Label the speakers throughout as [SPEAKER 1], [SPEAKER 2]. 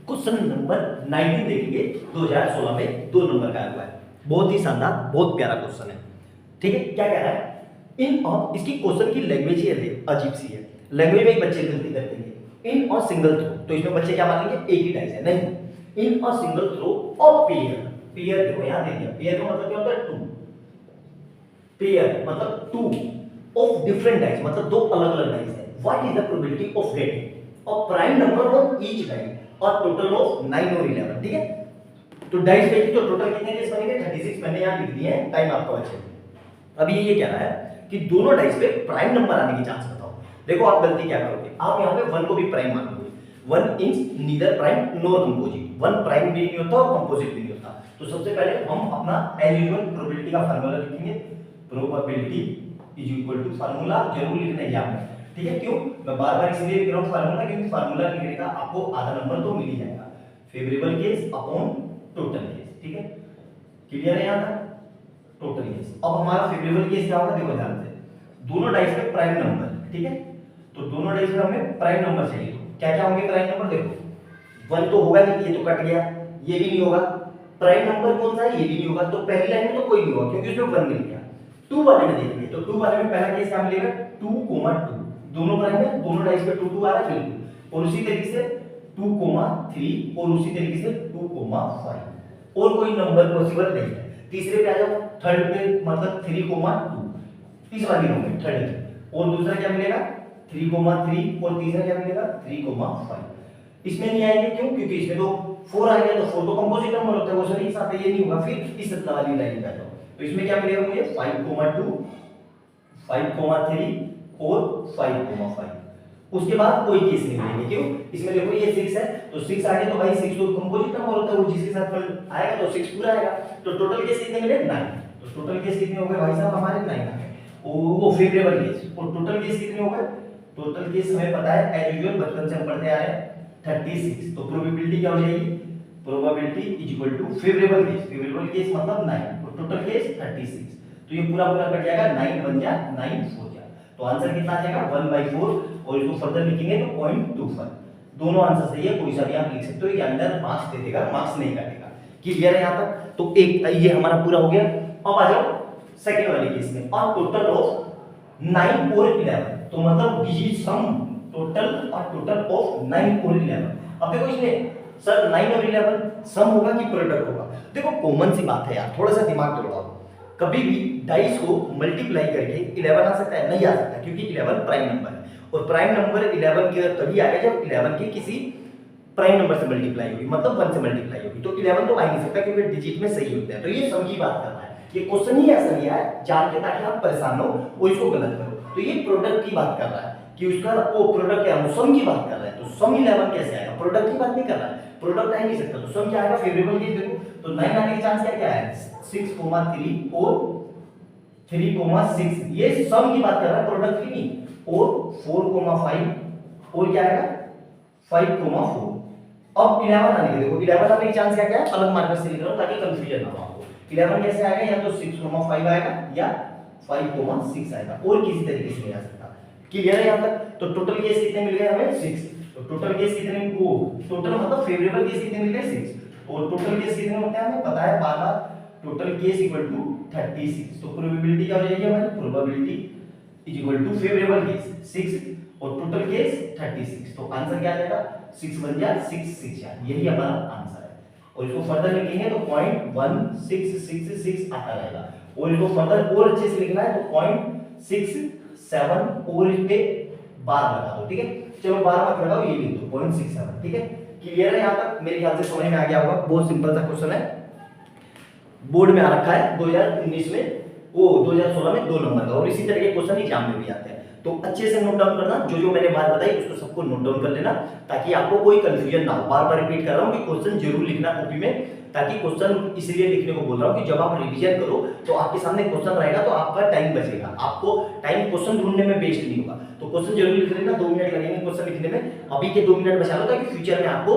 [SPEAKER 1] Question number 19 देखेंगे 2016 में 2 number का हुआ है। बहुत ही शानदार, बहुत प्यारा क्वेश्चन है। ठीक है, क्या कह रहा है इन और इसकी क्वेश्चन की लैंग्वेज ही अजीब सी है। लैंग्वेज में एक बच्चे गलती करते हैं इन और सिंगल थ्रो, तो इसमें बच्चे क्या मान लेंगे एक ही डाइस है, नहीं इन और सिंगल थ्रो और पेयर। पेयर देखो यहां दे दिया, पेयर का मतलब क्या होता है टू, पेयर मतलब टू ऑफ डिफरेंट डाइस, मतलब दो अलग अलग डाइस है। What is the probability of getting और prime number of each dice और टोटल ऑफ 9 और 11। ठीक है, तो डाइस पे तो टोटल कितने केस बनेंगे 36, मैंने यहां लिख दिए हैं, टाइम आपका बचे। अभी ये कह रहा है कि दोनों डाइस पे प्राइम नंबर आने की चांस बताओ। देखो आप गलती क्या करोगे, आप यहां पे 1 को भी प्राइम मान लोगे। 1 is neither prime nor composite, 1 prime भी नहीं होता और कंपोजिट भी नहीं होता। तो सबसे पहले हम अपना एज यूजुअल प्रोबेबिलिटी का फार्मूला लिखेंगे। Probability is equal to formula जरूर लिखना है यहां पे। ठीक है, क्यों मैं बार बार इसलिए लिख रहा हूं फार्मूला, क्योंकि फार्मूला लिखने का आपको आधा नंबर तो मिल ही जाएगा। Favourable case upon total case. ठीक है, क्लियर है यहां तक? Total case. अब हमारा फेवरेबल केस क्या होगा, देखो ध्यान से, दोनों डाइस पे प्राइम नंबर। ठीक है, तो दोनों डाइस पे हमें प्राइम नंबर चाहिए। तो क्या क्या होंगे प्राइम नंबर, देखो 1 तो होगा नहीं, ये तो कट गया, ये भी नहीं होगा। प्राइम नंबर कौन सा है, ये भी नहीं होगा। तो पहली लाइन में तो कोई नहीं होगा क्योंकि उसमें 1 मिल गया। 2 वाले में देखेंगे तो 2 वाले में पहला केस क्या मिलेगा 2, 2 दोनों प्राइम है, दोनों डाइस पे 2 2 आ रहा है बिल्कुल। और उसी तरीके से 2, 3 और उसी तरीके से 2, 5 और कोई नंबर पॉसिबल नहीं है। तीसरे पे आ जाओ, थर्ड पे मतलब 3, 2 इस वाली रो में थर्ड में। और दूसरा क्या मिलेगा 3, 3 और तीसरा क्या मिलेगा 3, 5। इसमें नहीं आएंगे क्यों, क्योंकि इसमें तो 4 आ गया, तो 4 तो कंपोजिट नंबर होता है, वो सभी साथ ये नहीं होगा। फिर इस वाली लाइन पे आ जाओ, तो इसमें क्या मिलेगा मुझे 5, 2 5, 3 और 5, 5। उसके बाद कोई केस नहीं मिलेंगे, क्यों, इसमें देखो ये 6 है, तो 6 आ गया, तो भाई 6 तो कंपोजिट नंबर होता है, वो जिसके साथ आएगा तो 6 पूरा आएगा। तो टोटल केस कितने मिले 9। तो टोटल केस कितने हो गए भाई साहब हमारे 9 आ गए। वो फेवरेबल केस। और टोटल केस कितने हो गए, टोटल केस हमें पता है एज यूजुअल बचपन से हम पढ़ते आ रहे हैं 36। तो प्रोबेबिलिटी क्या हो जाएगी, probability is equal to favourable case. Favourable case मतलब 9 और टोटल केस 36। तो ये पूरा पूरा कट जाएगा, 9 बन जा 9 4 जा। तो आंसर कितना आ जाएगा 1/4। और इसको फर्दर लिखेंगे तो 0.25। दोनों आंसर सही है, कोई सा भी आप लिख सकते हो, ये अंदर मार्क्स दे देगा, मार्क्स नहीं काटेगा। क्लियर है यहां तक? तो एक ये हमारा पूरा हो गया। अब आ जाओ सेकंड वाले केस में, और टोटल ऑफ 9 और 11, तो मतलब डिजिट सम टोटल और टोटल ऑफ 9 और 11। अब देखो इसमें सर 9 और 11 सम होगा कि प्रोडक्ट होगा? देखो कॉमन सी बात है यार, थोड़ा सा दिमाग दौड़ाओ। कभी भी डाइस को मल्टीप्लाई करके 11 आ सकता है? नहीं आ सकता, क्योंकि 11 प्राइम नंबर है। और प्राइम नंबर 11 के तभी आएगा जब 11 के किसी प्राइम नंबर से मल्टीप्लाई होगी, मतलब 1 से मल्टीप्लाई होगी। तो 11 तो आ ही नहीं सकता, क्योंकि डिजिट में सही होते हैं। तो ये सम की बात कर रहा है, ये क्वेश्चन ही ऐसा लिया है जान के, ताकि आप परेशान हो और इसको गलत करो। तो ये प्रोडक्ट की बात कर रहा है कि उसका वो प्रोडक्ट क्या है, सम की बात कर रहा है। तो सम 11 कैसे आएगा, प्रोडक्ट की बात नहीं कर रहा है, प्रोडक्ट आ ही नहीं सकता। तो सम क्या आएगा, फेवरेबल केस। देखो तो 9 आने की चांस क्या क्या है 6, 3 और 3, 6, ये सम की बात कर रहा है, प्रोडक्ट की नहीं। और 4, 5 और क्या आएगा 5, 4। अब 11 आने के, देखो 11 आने की चांस क्या क्या है, अलग मार्कर से लिख रहा हूं ताकि कंफ्यूजन ना हो आपको। 11 कैसे आएगा, या तो 6, 5 आएगा या 5, 6 आएगा, और किसी तरीके से नहीं आ सकता। क्लियर है यहां तक? तो टोटल केस कितने मिल गए हमें 6। तो टोटल केस कितने, वो टोटल मतलब फेवरेबल केस कितने मिल गए 6। और टोटल केस कितने होते हैं हमें पता है, बार टोटल केस इक्वल टू 36। तो प्रोबेबिलिटी क्या हो जाएगी हमारी, probability is equal to favourable case 6 और टोटल केस 36। तो आंसर क्या आ जाएगा 6 बन जा 6 6 जा, यही हमारा आंसर है। और इसको फर्दर लिखेंगे तो 0.1666 आता रहेगा। और इसको फर्दर और अच्छे से लिखना है तो 0.67 और इस पे बार लगा दो। ठीक है, चलो बार मत लगाओ, ये लिख दो 0.67। ठीक है, क्लियर है यहां तक? मेरे ख्याल से समझ में आ गया होगा। बहुत सिंपल सा क्वेश्चन है, बोर्ड में आ रखा है 2019 में, वो 2016 में 2 नंबर का। और इसी तरह के क्वेश्चन एग्जाम में भी आते हैं। तो अच्छे से नोट डाउन करना, जो जो मैंने बात बताई उसको सबको नोट डाउन कर लेना, ताकि आपको कोई कंफ्यूजन ना हो। बार बार रिपीट कर रहा हूं कि क्वेश्चन जरूर लिखना कॉपी में, ताकि क्वेश्चन इसलिए लिखने को बोल रहा हूं कि जब आप रिवीजन करो तो आपके सामने क्वेश्चन रहेगा, तो आपका टाइम बचेगा। आपको टाइम क्वेश्चन ढूंढने में वेस्ट नहीं होगा। तो क्वेश्चन जरूर लिख लेना, 2 मिनट लगेंगे क्वेश्चन लिखने में। अभी के 2 मिनट बचा लो, ताकि फ्यूचर में आपको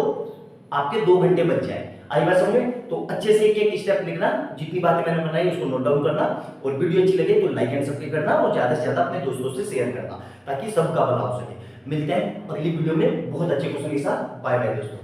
[SPEAKER 1] आपके 2 घंटे बच जाए। आई बात समझ में? तो अच्छे से एक स्टेप लिखना, जितनी बातें मैंने बनाई उसको नोट डाउन करना, और वीडियो अच्छी लगे तो लाइक एंड सब्सक्राइब करना, और ज्यादा से ज्यादा अपने दोस्तों से शेयर करना, ताकि सबका भला हो सके। मिलते हैं अगली वीडियो में बहुत अच्छे क्वेश्चन के साथ। बाय बाय दोस्तों।